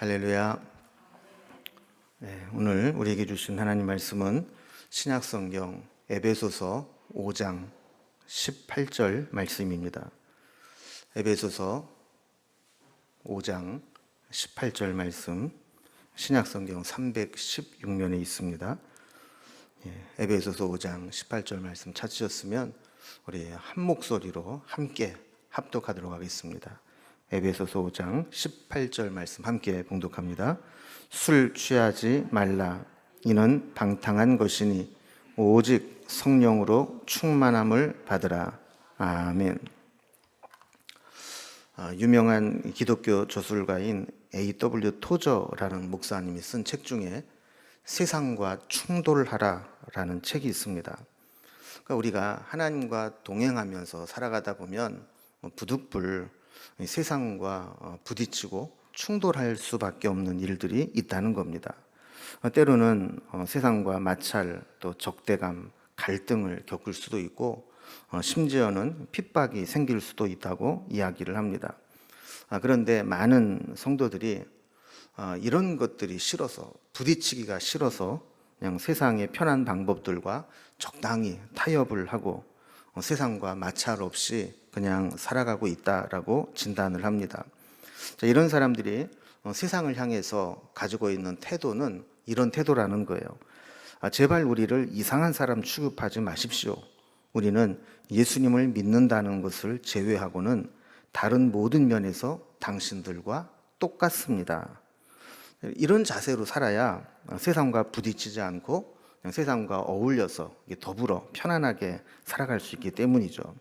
할렐루야. 오늘 우리에게 주신 하나님 말씀은 신약성경 에베소서 5장 18절 말씀입니다. 에베소서 5장 18절 말씀, 신약성경 316면에 있습니다. 에베소서 5장 18절 말씀 찾으셨으면 우리 한 목소리로 함께 합독하도록 하겠습니다. 에베소서 5장 18절 말씀 함께 봉독합니다. 술 취하지 말라. 이는 방탕한 것이니 오직 성령으로 충만함을 받으라. 아멘. 유명한 기독교 저술가인 A.W. 토저라는 목사님이 쓴 책 중에 세상과 충돌하라라는 책이 있습니다. 그러니까 우리가 하나님과 동행하면서 살아가다 보면 부득불 세상과 부딪히고 충돌할 수밖에 없는 일들이 있다는 겁니다. 때로는 세상과 마찰, 또 적대감, 갈등을 겪을 수도 있고 심지어는 핍박이 생길 수도 있다고 이야기를 합니다. 그런데 많은 성도들이 이런 것들이 싫어서, 부딪히기가 싫어서 그냥 세상의 편한 방법들과 적당히 타협을 하고 세상과 마찰 없이 그냥 살아가고 있다라고 진단을 합니다. 이런 사람들이 세상을 향해서 가지고 있는 태도는 이런 태도라는 거예요. 제발 우리를 이상한 사람 취급하지 마십시오. 우리는 예수님을 믿는다는 것을 제외하고는 다른 모든 면에서 당신들과 똑같습니다. 이런 자세로 살아야 세상과 부딪히지 않고 세상과 어울려서 더불어 편안하게 살아갈 수 있기 때문이죠.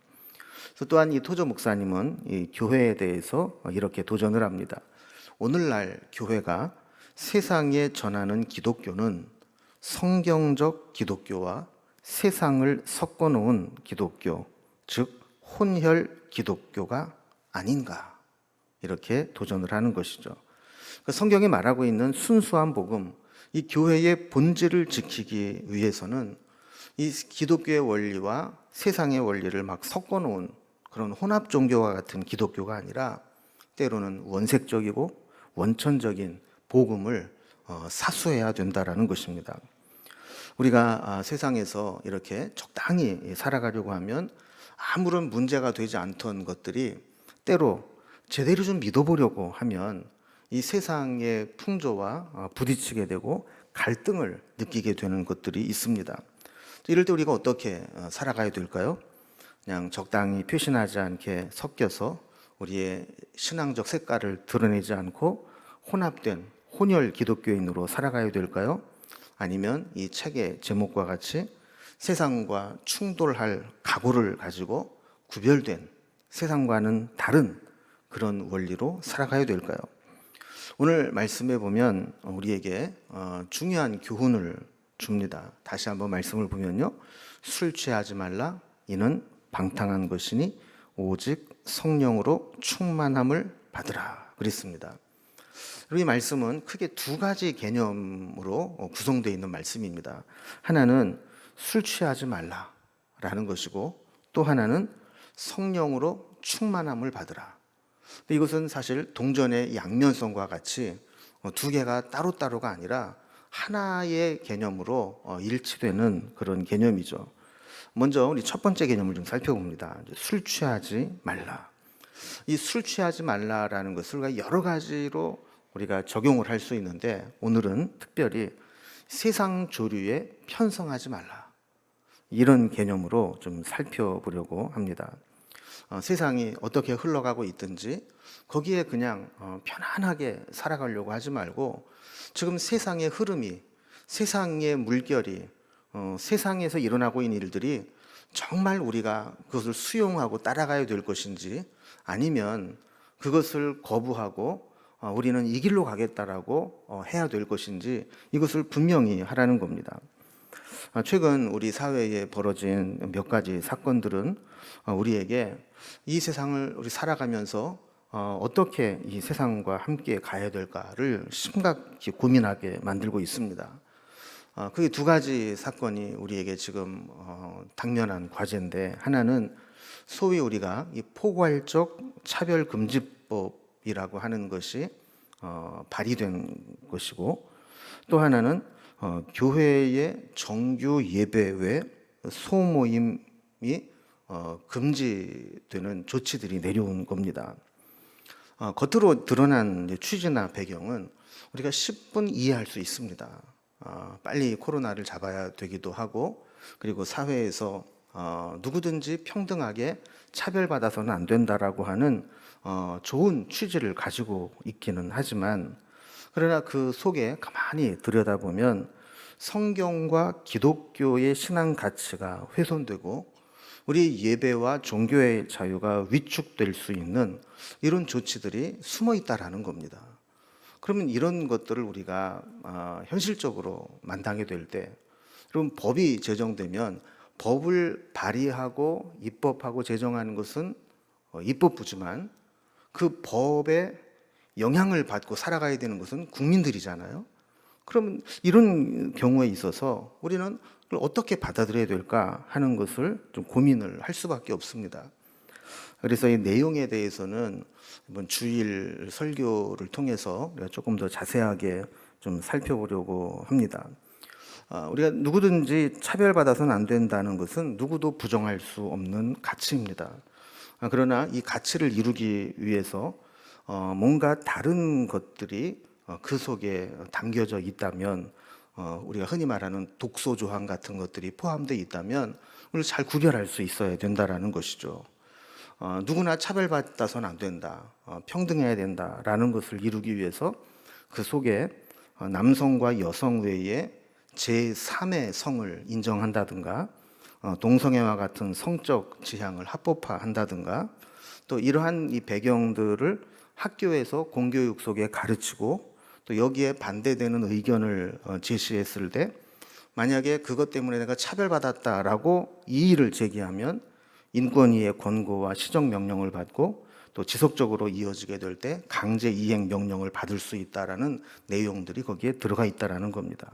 또한 이 토저 목사님은 이 교회에 대해서 이렇게 도전을 합니다. 오늘날 교회가 세상에 전하는 기독교는 성경적 기독교와 세상을 섞어놓은 기독교, 즉 혼혈 기독교가 아닌가, 이렇게 도전을 하는 것이죠. 성경이 말하고 있는 순수한 복음, 이 교회의 본질을 지키기 위해서는 이 기독교의 원리와 세상의 원리를 막 섞어놓은 그런 혼합 종교와 같은 기독교가 아니라 때로는 원색적이고 원천적인 복음을 사수해야 된다라는 것입니다. 우리가 세상에서 이렇게 적당히 살아가려고 하면 아무런 문제가 되지 않던 것들이 때로 제대로 좀 믿어보려고 하면 이 세상의 풍조와 부딪히게 되고 갈등을 느끼게 되는 것들이 있습니다. 이럴 때 우리가 어떻게 살아가야 될까요? 그냥 적당히 표신하지 않게 섞여서 우리의 신앙적 색깔을 드러내지 않고 혼합된 혼혈 기독교인으로 살아가야 될까요? 아니면 이 책의 제목과 같이 세상과 충돌할 각오를 가지고 구별된 세상과는 다른 그런 원리로 살아가야 될까요? 오늘 말씀에 보면 우리에게 중요한 교훈을 줍니다. 다시 한번 말씀을 보면요. 술 취하지 말라. 이는 방탕한 것이니 오직 성령으로 충만함을 받으라. 그랬습니다. 이 말씀은 크게 두 가지 개념으로 구성되어 있는 말씀입니다. 하나는 술 취하지 말라라는 것이고, 또 하나는 성령으로 충만함을 받으라. 이것은 사실 동전의 양면성과 같이 두 개가 따로따로가 아니라 하나의 개념으로 일치되는 그런 개념이죠. 먼저 우리 첫 번째 개념을 좀 살펴봅니다. 술 취하지 말라. 이 술 취하지 말라라는 것을 여러 가지로 우리가 적용을 할 수 있는데, 오늘은 특별히 세상 조류에 편성하지 말라, 이런 개념으로 좀 살펴보려고 합니다. 세상이 어떻게 흘러가고 있든지 거기에 그냥 편안하게 살아가려고 하지 말고, 지금 세상의 흐름이, 세상의 물결이, 세상에서 일어나고 있는 일들이 정말 우리가 그것을 수용하고 따라가야 될 것인지, 아니면 그것을 거부하고 우리는 이 길로 가겠다라고 해야 될 것인지, 이것을 분명히 하라는 겁니다. 최근 우리 사회에 벌어진 몇 가지 사건들은 우리에게 이 세상을 우리 살아가면서 어떻게 이 세상과 함께 가야 될까를 심각히 고민하게 만들고 있습니다. 그게 두 가지 사건이 우리에게 지금 당면한 과제인데, 하나는 소위 우리가 이 포괄적 차별금지법이라고 하는 것이 발의된 것이고, 또 하나는 교회의 정규 예배 외 소모임이 금지되는 조치들이 내려온 겁니다. 겉으로 드러난 취지나 배경은 우리가 10분 이해할 수 있습니다. 빨리 코로나를 잡아야 되기도 하고, 그리고 사회에서 누구든지 평등하게 차별받아서는 안 된다라고 하는 좋은 취지를 가지고 있기는 하지만, 그러나 그 속에 가만히 들여다보면 성경과 기독교의 신앙 가치가 훼손되고 우리 예배와 종교의 자유가 위축될 수 있는 이런 조치들이 숨어 있다라는 겁니다. 그러면 이런 것들을 우리가 현실적으로 만나게 될 때, 그럼 법이 제정되면 법을 발의하고 입법하고 제정하는 것은 입법부지만 그 법에 영향을 받고 살아가야 되는 것은 국민들이잖아요. 그러면 이런 경우에 있어서 우리는 그걸 어떻게 받아들여야 될까 하는 것을 좀 고민을 할 수밖에 없습니다. 그래서 이 내용에 대해서는 이번 주일 설교를 통해서 우리가 조금 더 자세하게 좀 살펴보려고 합니다. 우리가 누구든지 차별받아서는 안 된다는 것은 누구도 부정할 수 없는 가치입니다. 그러나 이 가치를 이루기 위해서 뭔가 다른 것들이 그 속에 담겨져 있다면, 우리가 흔히 말하는 독소 조항 같은 것들이 포함되어 있다면 우리를 잘 구별할 수 있어야 된다라는 것이죠. 누구나 차별받아서는 안 된다, 평등해야 된다라는 것을 이루기 위해서 그 속에 남성과 여성 외에 제3의 성을 인정한다든가, 동성애와 같은 성적 지향을 합법화한다든가, 또 이러한 이 배경들을 학교에서 공교육 속에 가르치고 또 여기에 반대되는 의견을 제시했을 때, 만약에 그것 때문에 내가 차별받았다라고 이의를 제기하면 인권위의 권고와 시정명령을 받고 또 지속적으로 이어지게 될 때 강제 이행 명령을 받을 수 있다라는 내용들이 거기에 들어가 있다라는 겁니다.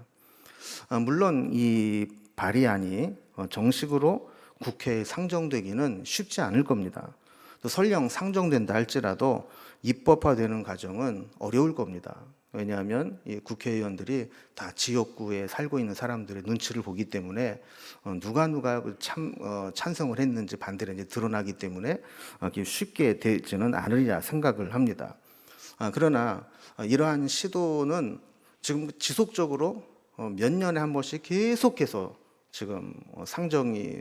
물론 이 발의안이 정식으로 국회에 상정되기는 쉽지 않을 겁니다. 또 설령 상정된다 할지라도 입법화되는 과정은 어려울 겁니다. 왜냐하면 이 국회의원들이 다 지역구에 살고 있는 사람들의 눈치를 보기 때문에 누가 찬성을 했는지 반대를 했는지 드러나기 때문에 쉽게 되지는 않으리라 생각을 합니다. 그러나 이러한 시도는 지금 지속적으로 몇 년에 한 번씩 계속해서 지금 상정이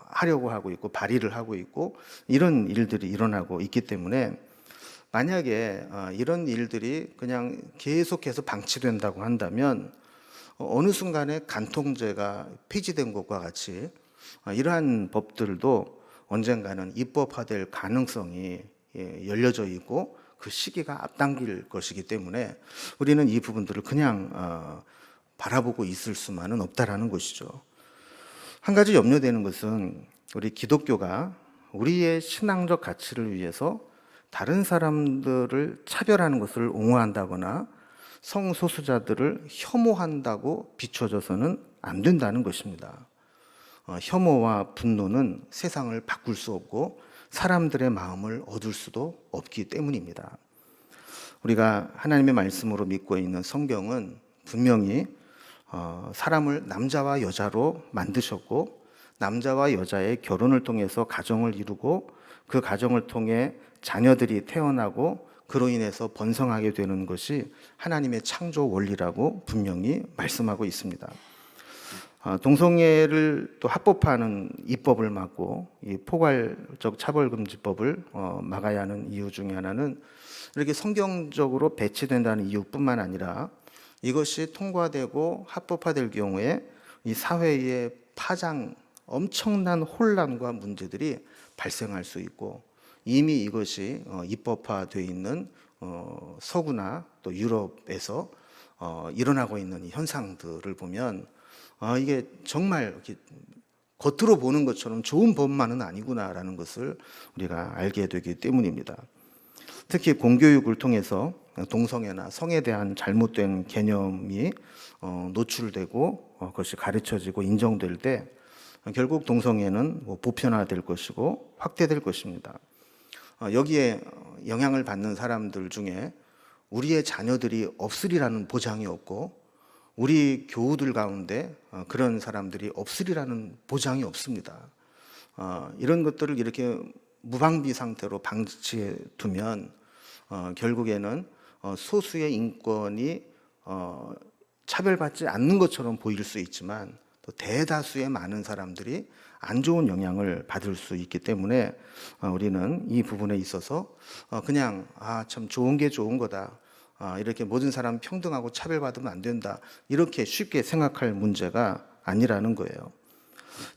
하려고 하고 있고 발의를 하고 있고 이런 일들이 일어나고 있기 때문에, 만약에 이런 일들이 그냥 계속해서 방치된다고 한다면 어느 순간에 간통죄가 폐지된 것과 같이 이러한 법들도 언젠가는 입법화될 가능성이 열려져 있고 그 시기가 앞당길 것이기 때문에 우리는 이 부분들을 그냥 바라보고 있을 수만은 없다라는 것이죠. 한 가지 염려되는 것은 우리 기독교가 우리의 신앙적 가치를 위해서 다른 사람들을 차별하는 것을 옹호한다거나 성소수자들을 혐오한다고 비춰져서는 안 된다는 것입니다. 혐오와 분노는 세상을 바꿀 수 없고 사람들의 마음을 얻을 수도 없기 때문입니다. 우리가 하나님의 말씀으로 믿고 있는 성경은 분명히 사람을 남자와 여자로 만드셨고 남자와 여자의 결혼을 통해서 가정을 이루고 그 가정을 통해 자녀들이 태어나고 그로 인해서 번성하게 되는 것이 하나님의 창조 원리라고 분명히 말씀하고 있습니다. 동성애를 또 합법화하는 입법을 막고 이 포괄적 차별금지법을 막아야 하는 이유 중에 하나는 이렇게 성경적으로 배치된다는 이유뿐만 아니라 이것이 통과되고 합법화될 경우에 이 사회의 엄청난 혼란과 문제들이 발생할 수 있고, 이미 이것이 입법화되어 있는 서구나 또 유럽에서 일어나고 있는 이 현상들을 보면 이게 정말 겉으로 보는 것처럼 좋은 법만은 아니구나라는 것을 우리가 알게 되기 때문입니다. 특히 공교육을 통해서 동성애나 성에 대한 잘못된 개념이 노출되고 그것이 가르쳐지고 인정될 때 결국 동성애는 보편화될 것이고 확대될 것입니다. 여기에 영향을 받는 사람들 중에 우리의 자녀들이 없으리라는 보장이 없고 우리 교우들 가운데 그런 사람들이 없으리라는 보장이 없습니다. 이런 것들을 이렇게 무방비 상태로 방치해 두면 결국에는 소수의 인권이 차별받지 않는 것처럼 보일 수 있지만 또 대다수의 많은 사람들이 안 좋은 영향을 받을 수 있기 때문에 우리는 이 부분에 있어서 그냥 참 좋은 게 좋은 거다. 이렇게 모든 사람 평등하고 차별받으면 안 된다. 이렇게 쉽게 생각할 문제가 아니라는 거예요.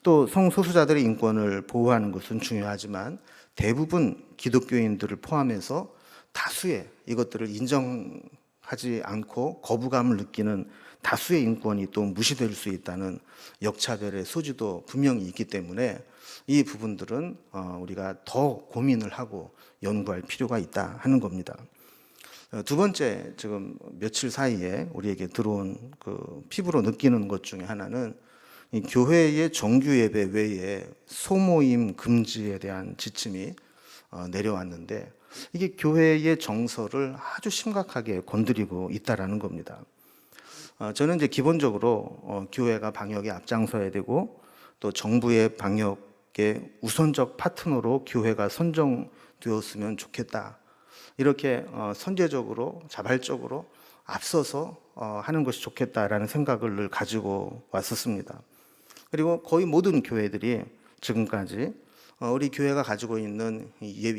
또 성소수자들의 인권을 보호하는 것은 중요하지만 대부분 기독교인들을 포함해서 다수의 이것들을 인정하지 않고 거부감을 느끼는 다수의 인권이 또 무시될 수 있다는 역차별의 소지도 분명히 있기 때문에 이 부분들은 우리가 더 고민을 하고 연구할 필요가 있다 하는 겁니다. 두 번째, 지금 며칠 사이에 우리에게 들어온 그 피부로 느끼는 것 중에 하나는 이 교회의 정규 예배 외에 소모임 금지에 대한 지침이 내려왔는데 이게 교회의 정서를 아주 심각하게 건드리고 있다라는 겁니다. 저는 이제 기본적으로 교회가 방역에 앞장서야 되고 또 정부의 방역의 우선적 파트너로 교회가 선정되었으면 좋겠다. 이렇게 선제적으로 자발적으로 앞서서 하는 것이 좋겠다라는 생각을 늘 가지고 왔었습니다. 그리고 거의 모든 교회들이 지금까지 우리 교회가 가지고 있는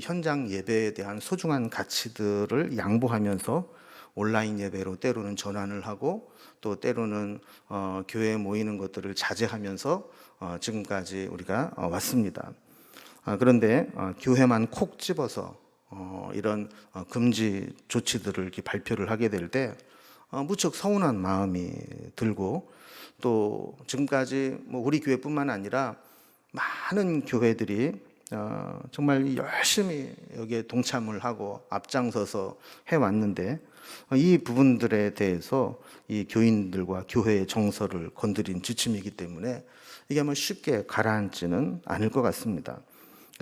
현장 예배에 대한 소중한 가치들을 양보하면서 온라인 예배로 때로는 전환을 하고 또 때로는 교회에 모이는 것들을 자제하면서 지금까지 우리가 왔습니다. 그런데 교회만 콕 집어서 이런 금지 조치들을 이렇게 발표를 하게 될 때 무척 서운한 마음이 들고 또 지금까지 뭐 우리 교회뿐만 아니라 많은 교회들이 정말 열심히 여기에 동참을 하고 앞장서서 해왔는데 이 부분들에 대해서 이 교인들과 교회의 정서를 건드린 지침이기 때문에 이게 아마 쉽게 가라앉지는 않을 것 같습니다.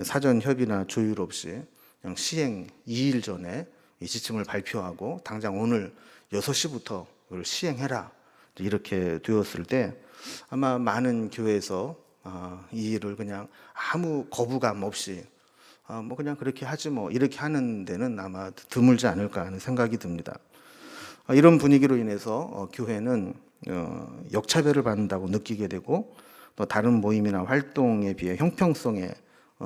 사전 협의나 조율 없이 그냥 시행 2일 전에 이 지침을 발표하고 당장 오늘 6시부터 이걸 시행해라 이렇게 되었을 때 아마 많은 교회에서 이 일을 그냥 아무 거부감 없이 뭐 그냥 그렇게 하지 뭐 이렇게 하는 데는 아마 드물지 않을까 하는 생각이 듭니다. 이런 분위기로 인해서 교회는 역차별을 받는다고 느끼게 되고 또 다른 모임이나 활동에 비해 형평성의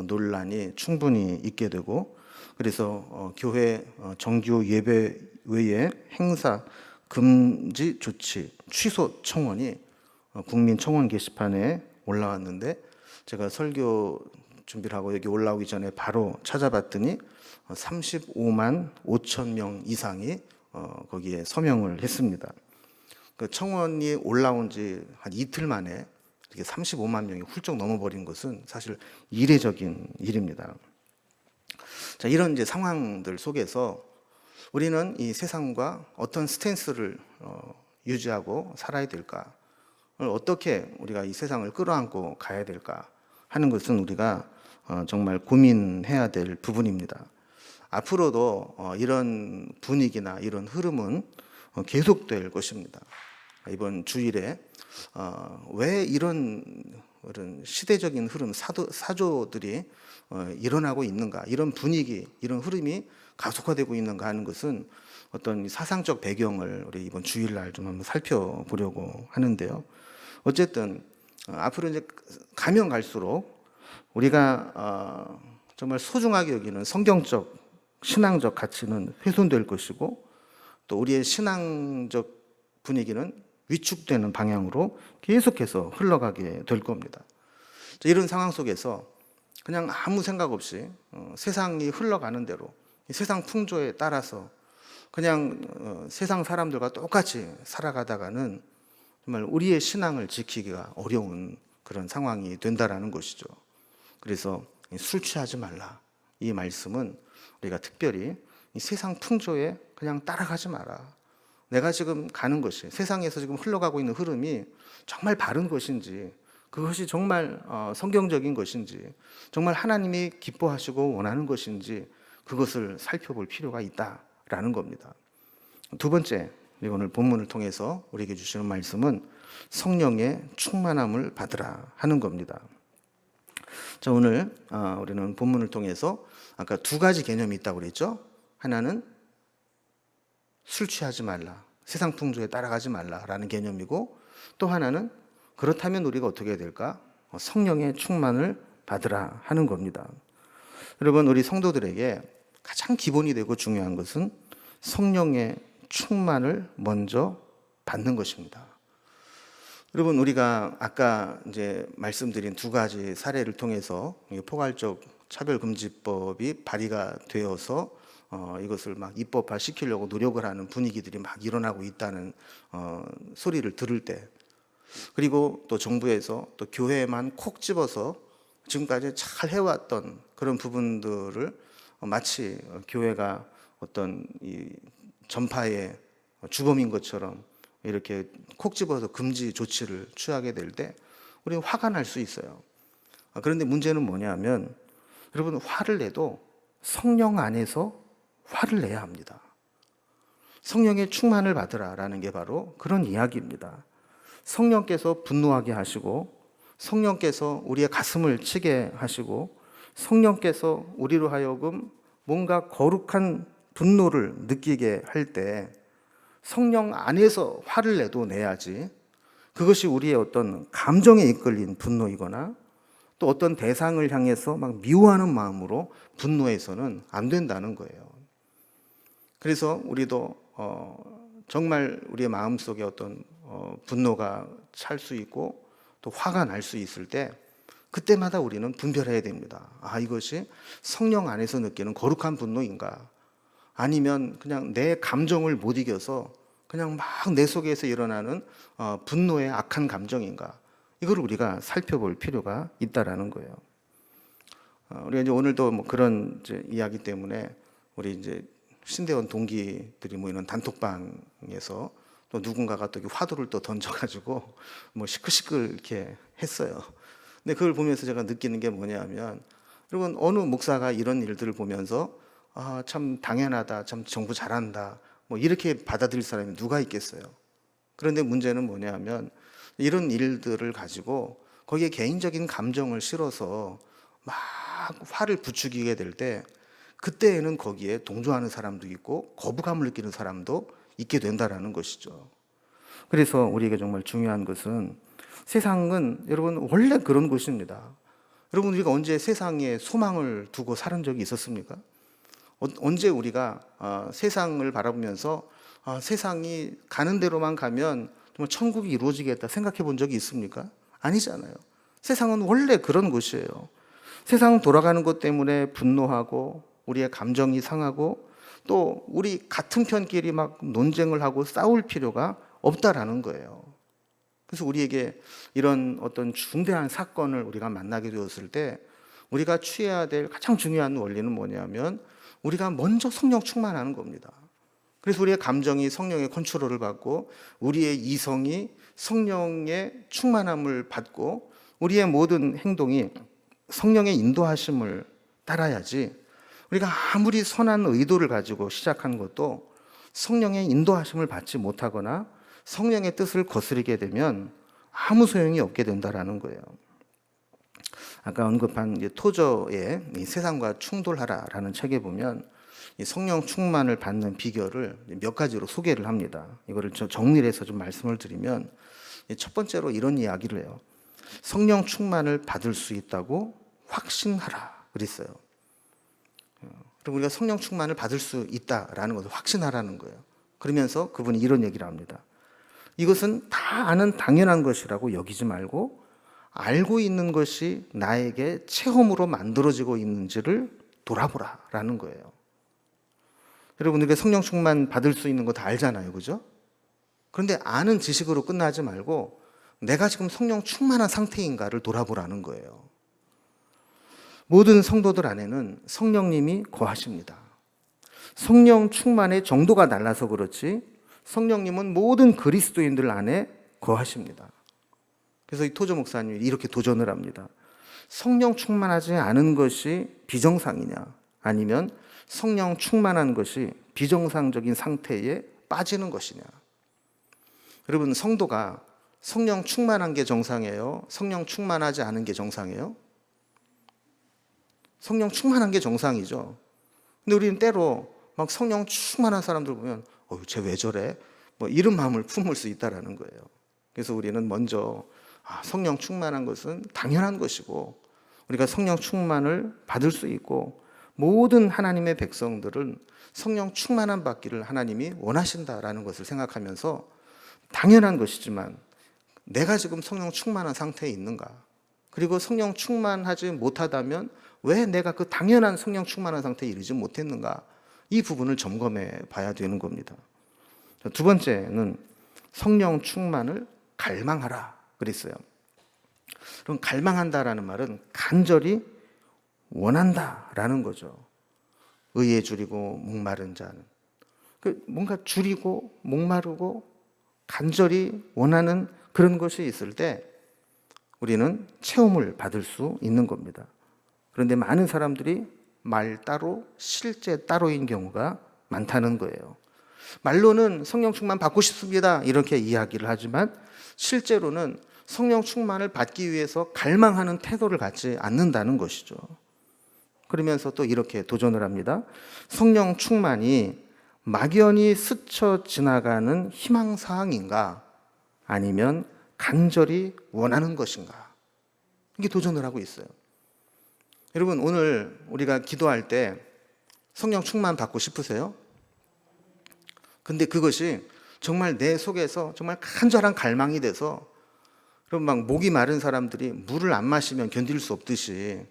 논란이 충분히 있게 되고 그래서 교회 정규 예배 외에 행사 금지 조치 취소 청원이 국민청원 게시판에 올라왔는데 제가 설교 준비를 하고 여기 올라오기 전에 바로 찾아봤더니 35만 5천 명 이상이 거기에 서명을 했습니다. 그 청원이 올라온 지 한 이틀 만에 이렇게 35만 명이 훌쩍 넘어버린 것은 사실 이례적인 일입니다. 자, 이런 이제 상황들 속에서 우리는 이 세상과 어떤 스탠스를 유지하고 살아야 될까? 어떻게 우리가 이 세상을 끌어안고 가야 될까 하는 것은 우리가 정말 고민해야 될 부분입니다. 앞으로도 이런 분위기나 이런 흐름은 계속될 것입니다. 이번 주일에 왜 이런 시대적인 흐름, 사조들이 일어나고 있는가, 이런 분위기, 이런 흐름이 가속화되고 있는가 하는 것은 어떤 사상적 배경을 우리 이번 주일날 좀 한번 살펴보려고 하는데요. 어쨌든 앞으로 이제 가면 갈수록 우리가 정말 소중하게 여기는 성경적, 신앙적 가치는 훼손될 것이고 또 우리의 신앙적 분위기는 위축되는 방향으로 계속해서 흘러가게 될 겁니다. 이런 상황 속에서 그냥 아무 생각 없이 세상이 흘러가는 대로 세상 풍조에 따라서 그냥 세상 사람들과 똑같이 살아가다가는 정말 우리의 신앙을 지키기가 어려운 그런 상황이 된다라는 것이죠. 그래서 술 취하지 말라. 이 말씀은 우리가 특별히 이 세상 풍조에 그냥 따라가지 마라. 내가 지금 가는 것이 세상에서 지금 흘러가고 있는 흐름이 정말 바른 것인지 그것이 정말 성경적인 것인지 정말 하나님이 기뻐하시고 원하는 것인지 그것을 살펴볼 필요가 있다라는 겁니다. 두 번째, 오늘 본문을 통해서 우리에게 주시는 말씀은 성령의 충만함을 받으라 하는 겁니다. 자, 오늘 우리는 본문을 통해서 아까 두 가지 개념이 있다고 그랬죠. 하나는 술 취하지 말라, 세상 풍조에 따라가지 말라라는 개념이고, 또 하나는 그렇다면 우리가 어떻게 해야 될까? 성령의 충만을 받으라 하는 겁니다. 여러분, 우리 성도들에게 가장 기본이 되고 중요한 것은 성령의 충만을 먼저 받는 것입니다. 여러분, 우리가 아까 이제 말씀드린 두 가지 사례를 통해서 포괄적 차별금지법이 발의가 되어서 이것을 막 입법화 시키려고 노력을 하는 분위기들이 막 일어나고 있다는 소리를 들을 때, 그리고 또 정부에서 또 교회만 콕 집어서 지금까지 잘 해왔던 그런 부분들을 마치 교회가 어떤 이 전파의 주범인 것처럼 이렇게 콕 집어서 금지 조치를 취하게 될 때 우리는 화가 날 수 있어요. 그런데 문제는 뭐냐면, 여러분, 화를 내도 성령 안에서 화를 내야 합니다. 성령의 충만을 받으라라는 게 바로 그런 이야기입니다. 성령께서 분노하게 하시고, 성령께서 우리의 가슴을 치게 하시고, 성령께서 우리로 하여금 뭔가 거룩한 분노를 느끼게 할 때 성령 안에서 화를 내도 내야지, 그것이 우리의 어떤 감정에 이끌린 분노이거나 또 어떤 대상을 향해서 막 미워하는 마음으로 분노해서는 안 된다는 거예요. 그래서 우리도 정말 우리의 마음속에 어떤 분노가 찰 수 있고 또 화가 날 수 있을 때, 그때마다 우리는 분별해야 됩니다. 이것이 성령 안에서 느끼는 거룩한 분노인가, 아니면 그냥 내 감정을 못 이겨서 그냥 막 내 속에서 일어나는 분노의 악한 감정인가, 이걸 우리가 살펴볼 필요가 있다라는 거예요. 우리가 이제 오늘도 뭐 그런 이제 이야기 때문에 우리 이제 신대원 동기들이 모이는 단톡방에서 또 누군가가 또 화두를 또 던져가지고 뭐 시끌시끌 이렇게 했어요. 근데 그걸 보면서 제가 느끼는 게 뭐냐면, 여러분, 어느 목사가 이런 일들을 보면서 참 당연하다, 참 정부 잘한다, 뭐 이렇게 받아들일 사람이 누가 있겠어요. 그런데 문제는 뭐냐면, 이런 일들을 가지고 거기에 개인적인 감정을 실어서 막 화를 부추기게 될 때, 그때에는 거기에 동조하는 사람도 있고 거부감을 느끼는 사람도 있게 된다라는 것이죠. 그래서 우리에게 정말 중요한 것은, 세상은 여러분 원래 그런 곳입니다. 여러분, 우리가 언제 세상에 소망을 두고 살은 적이 있었습니까? 언제 우리가 세상을 바라보면서 세상이 가는 대로만 가면 정말 천국이 이루어지겠다 생각해 본 적이 있습니까? 아니잖아요. 세상은 원래 그런 곳이에요. 세상 돌아가는 것 때문에 분노하고 우리의 감정이 상하고 또 우리 같은 편끼리 막 논쟁을 하고 싸울 필요가 없다라는 거예요. 그래서 우리에게 이런 어떤 중대한 사건을 우리가 만나게 되었을 때 우리가 취해야 될 가장 중요한 원리는 뭐냐면, 우리가 먼저 성령 충만하는 겁니다. 그래서 우리의 감정이 성령의 컨트롤을 받고 우리의 이성이 성령의 충만함을 받고 우리의 모든 행동이 성령의 인도하심을 따라야지, 우리가 아무리 선한 의도를 가지고 시작한 것도 성령의 인도하심을 받지 못하거나 성령의 뜻을 거스르게 되면 아무 소용이 없게 된다라는 거예요. 아까 언급한 토저의 세상과 충돌하라라는 책에 보면 이 성령 충만을 받는 비결을 몇 가지로 소개를 합니다. 이거를 정리를 해서 좀 말씀을 드리면, 첫 번째로 이런 이야기를 해요. 성령 충만을 받을 수 있다고 확신하라 그랬어요. 그리고 우리가 성령 충만을 받을 수 있다라는 것을 확신하라는 거예요. 그러면서 그분이 이런 얘기를 합니다. 이것은 다 아는 당연한 것이라고 여기지 말고 알고 있는 것이 나에게 체험으로 만들어지고 있는지를 돌아보라라는 거예요. 여러분, 우리가 성령 충만 받을 수 있는 거 다 알잖아요, 그죠? 그런데 아는 지식으로 끝나지 말고 내가 지금 성령 충만한 상태인가를 돌아보라는 거예요. 모든 성도들 안에는 성령님이 거하십니다. 성령 충만의 정도가 달라서 그렇지 성령님은 모든 그리스도인들 안에 거하십니다. 그래서 이 토저 목사님이 이렇게 도전을 합니다. 성령 충만하지 않은 것이 비정상이냐, 아니면 성령 충만한 것이 비정상적인 상태의 빠지는 것이냐? 여러분, 성도가 성령 충만한 게 정상이에요? 성령 충만하지 않은 게 정상이에요? 성령 충만한 게 정상이죠. 근데 우리는 때로 막 성령 충만한 사람들 보면 쟤 왜 저래? 뭐 이런 마음을 품을 수 있다라는 거예요. 그래서 우리는 먼저 성령 충만한 것은 당연한 것이고 우리가 성령 충만을 받을 수 있고 모든 하나님의 백성들은 성령 충만한 받기를 하나님이 원하신다라는 것을 생각하면서 당연한 것이지만 내가 지금 성령 충만한 상태에 있는가? 그리고 성령 충만하지 못하다면 왜 내가 그 당연한 성령 충만한 상태에 이르지 못했는가? 이 부분을 점검해 봐야 되는 겁니다. 두 번째는 성령 충만을 갈망하라 그랬어요. 그럼 갈망한다라는 말은 간절히 원한다라는 거죠. 의에 줄이고 목마른 자는 뭔가 줄이고 목마르고 간절히 원하는 그런 것이 있을 때 우리는 체험을 받을 수 있는 겁니다. 그런데 많은 사람들이 말 따로 실제 따로인 경우가 많다는 거예요. 말로는 성령 충만 받고 싶습니다 이렇게 이야기를 하지만 실제로는 성령 충만을 받기 위해서 갈망하는 태도를 갖지 않는다는 것이죠. 그러면서 또 이렇게 도전을 합니다. 성령 충만이 막연히 스쳐 지나가는 희망사항인가 아니면 간절히 원하는 것인가, 이게 도전을 하고 있어요. 여러분, 오늘 우리가 기도할 때 성령 충만 받고 싶으세요? 근데 그것이 정말 내 속에서 정말 간절한 갈망이 돼서 그럼 막 목이 마른 사람들이 물을 안 마시면 견딜 수 없듯이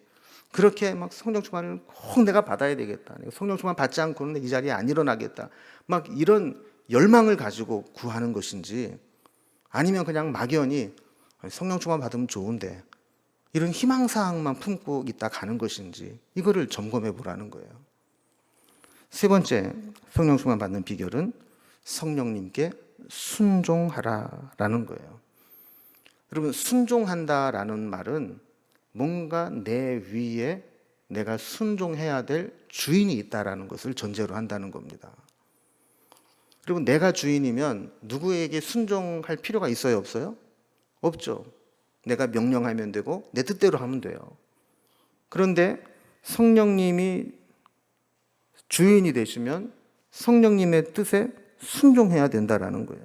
그렇게 막 성령 충만을 꼭 내가 받아야 되겠다, 성령 충만 받지 않고는 이 자리에 안 일어나겠다, 막 이런 열망을 가지고 구하는 것인지 아니면 그냥 막연히 성령 충만 받으면 좋은데 이런 희망사항만 품고 있다 가는 것인지 이거를 점검해 보라는 거예요. 세 번째 성령 충만 받는 비결은 성령님께 순종하라라는 거예요. 여러분, 순종한다라는 말은 뭔가 내 위에 내가 순종해야 될 주인이 있다라는 것을 전제로 한다는 겁니다. 여러분, 내가 주인이면 누구에게 순종할 필요가 있어요, 없어요? 없죠. 내가 명령하면 되고 내 뜻대로 하면 돼요. 그런데 성령님이 주인이 되시면 성령님의 뜻에 순종해야 된다라는 거예요.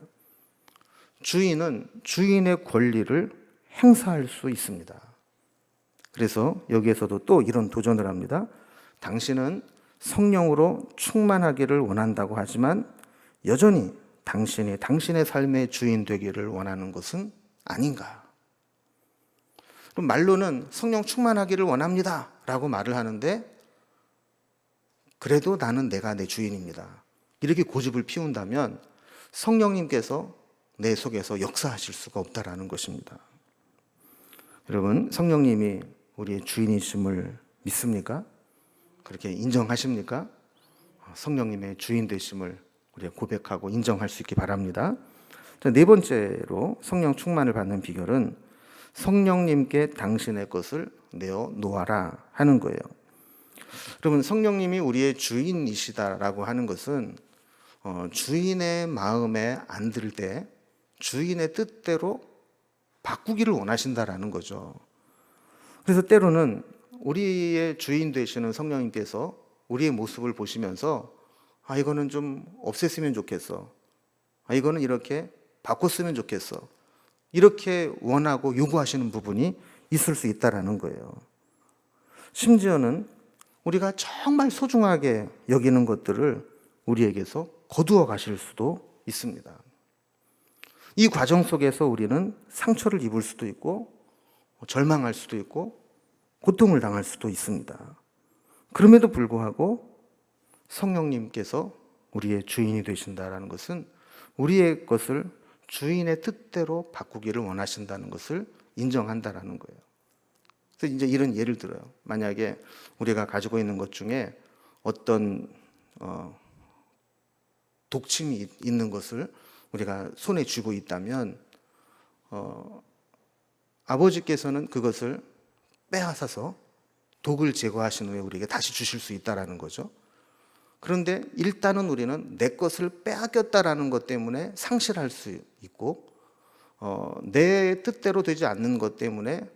주인은 주인의 권리를 행사할 수 있습니다. 그래서 여기에서도 또 이런 도전을 합니다. 당신은 성령으로 충만하기를 원한다고 하지만 여전히 당신이 당신의 삶의 주인 되기를 원하는 것은 아닌가? 그럼 말로는 성령 충만하기를 원합니다 라고 말을 하는데 그래도 나는 내가 내 주인입니다, 이렇게 고집을 피운다면 성령님께서 내 속에서 역사하실 수가 없다라는 것입니다. 여러분, 성령님이 우리의 주인이심을 믿습니까? 그렇게 인정하십니까? 성령님의 주인 되심을 우리가 고백하고 인정할 수 있기 바랍니다. 네 번째로 성령 충만을 받는 비결은 성령님께 당신의 것을 내어 놓아라 하는 거예요. 여러분, 성령님이 우리의 주인이시다라고 하는 것은 주인의 마음에 안 들 때 주인의 뜻대로 바꾸기를 원하신다라는 거죠. 그래서 때로는 우리의 주인 되시는 성령님께서 우리의 모습을 보시면서 이거는 좀 없앴으면 좋겠어, 이거는 이렇게 바꿨으면 좋겠어, 이렇게 원하고 요구하시는 부분이 있을 수 있다라는 거예요. 심지어는 우리가 정말 소중하게 여기는 것들을 우리에게서 거두어 가실 수도 있습니다. 이 과정 속에서 우리는 상처를 입을 수도 있고 절망할 수도 있고 고통을 당할 수도 있습니다. 그럼에도 불구하고 성령님께서 우리의 주인이 되신다는 것은 우리의 것을 주인의 뜻대로 바꾸기를 원하신다는 것을 인정한다는 거예요. 그래서 이제 이런 예를 들어요. 만약에 우리가 가지고 있는 것 중에 어떤 독침이 있는 것을 우리가 손에 쥐고 있다면 아버지께서는 그것을 빼앗아서 독을 제거하신 후에 우리에게 다시 주실 수 있다라는 거죠. 그런데 일단은 우리는 내 것을 빼앗겼다라는 것 때문에 상실할 수 있고, 내 뜻대로 되지 않는 것 때문에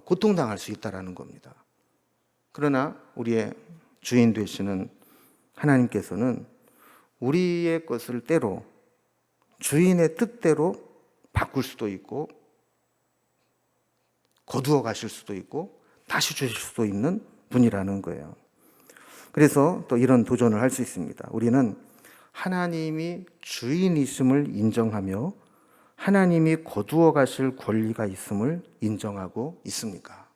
고통당할 수 있다라는 겁니다. 그러나 우리의 주인 되시는 하나님께서는 우리의 것을 때로 주인의 뜻대로 바꿀 수도 있고, 거두어 가실 수도 있고, 다시 주실 수도 있는 분이라는 거예요. 그래서 또 이런 도전을 할 수 있습니다. 우리는 하나님이 주인이심을 인정하며 하나님이 거두어 가실 권리가 있음을 인정하고 있습니까?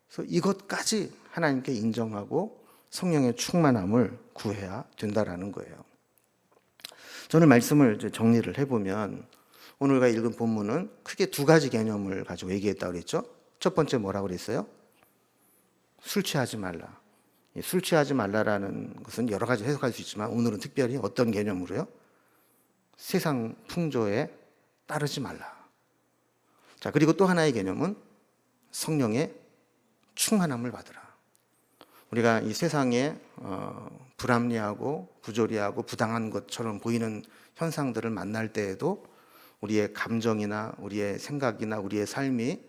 그래서 이것까지 하나님께 인정하고 성령의 충만함을 구해야 된다라는 거예요. 저는 말씀을 이제 정리를 해보면 오늘과 읽은 본문은 크게 두 가지 개념을 가지고 얘기했다고 그랬죠. 첫 번째 뭐라고 그랬어요? 술 취하지 말라. 술 취하지 말라라는 것은 여러 가지 해석할 수 있지만 오늘은 특별히 어떤 개념으로요? 세상 풍조에 따르지 말라. 자, 그리고 또 하나의 개념은 성령의 충만함을 받으라. 우리가 이 세상에 불합리하고 부조리하고 부당한 것처럼 보이는 현상들을 만날 때에도 우리의 감정이나 우리의 생각이나 우리의 삶이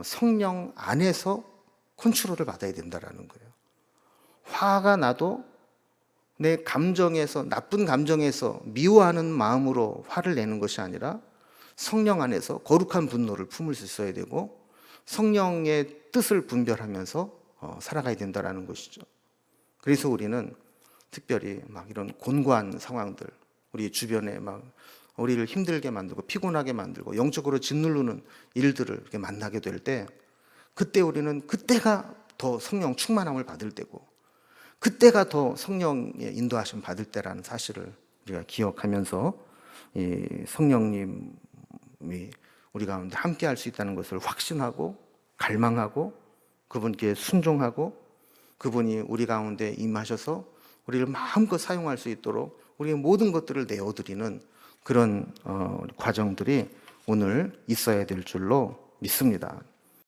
성령 안에서 컨트롤을 받아야 된다라는 거예요. 화가 나도 내 감정에서, 나쁜 감정에서 미워하는 마음으로 화를 내는 것이 아니라 성령 안에서 거룩한 분노를 품을 수 있어야 되고 성령의 뜻을 분별하면서 살아가야 된다라는 것이죠. 그래서 우리는 특별히 막 이런 곤고한 상황들, 우리 주변에 막 우리를 힘들게 만들고 피곤하게 만들고 영적으로 짓누르는 일들을 이렇게 만나게 될 때, 그때 우리는 그때가 더 성령 충만함을 받을 때고 그때가 더 성령의 인도하심 받을 때라는 사실을 우리가 기억하면서 이 성령님이 우리 가운데 함께 할 수 있다는 것을 확신하고 갈망하고 그분께 순종하고 그분이 우리 가운데 임하셔서 우리를 마음껏 사용할 수 있도록 우리의 모든 것들을 내어드리는 그런 과정들이 오늘 있어야 될 줄로 믿습니다.